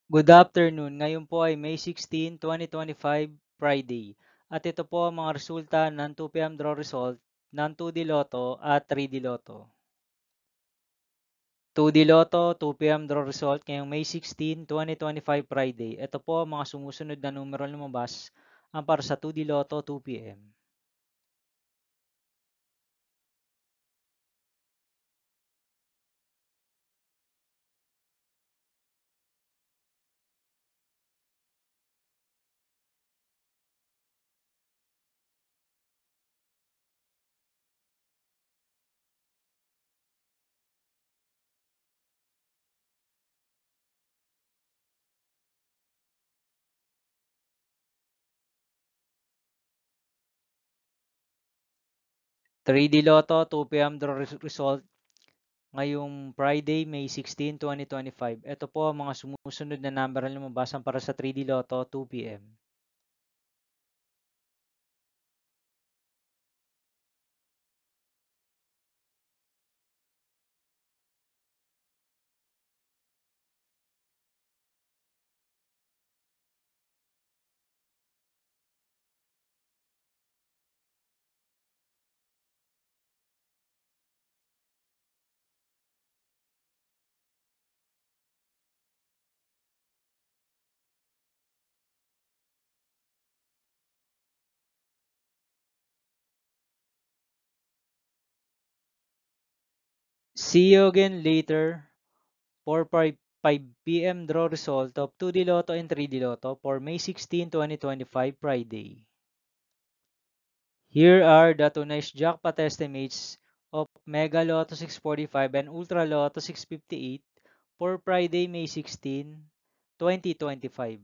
Good afternoon. Ngayon po ay May 16, 2025, Friday. At ito po ang mga resulta ng 2 PM draw result ng 2D Lotto at 3D Lotto. 2D Lotto, 2 PM draw result ngayong May 16, 2025, Friday. Ito po ang mga sumusunod na numero lumabas ang para sa 2D Lotto 2 PM. 3D Lotto, 2 PM draw result ngayong Friday, May 16, 2025. Ito po ang mga sumusunod na number na lumabas ang para sa 3D Lotto 2 PM. 'See you again later' for 5 PM draw result of 2D Lotto and 3D Lotto for May 16, 2025, Friday. Here are the tonight's jackpot estimates of Mega Lotto 645 and Ultra Lotto 658 for Friday, May 16, 2025.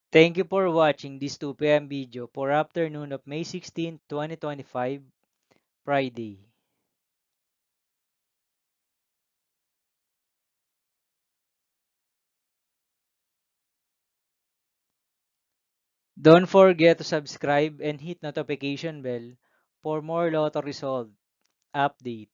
Thank you for watching this 2 PM video for afternoon of May 16, 2025, Friday. Don't forget to subscribe and hit notification bell for more Lotto result update.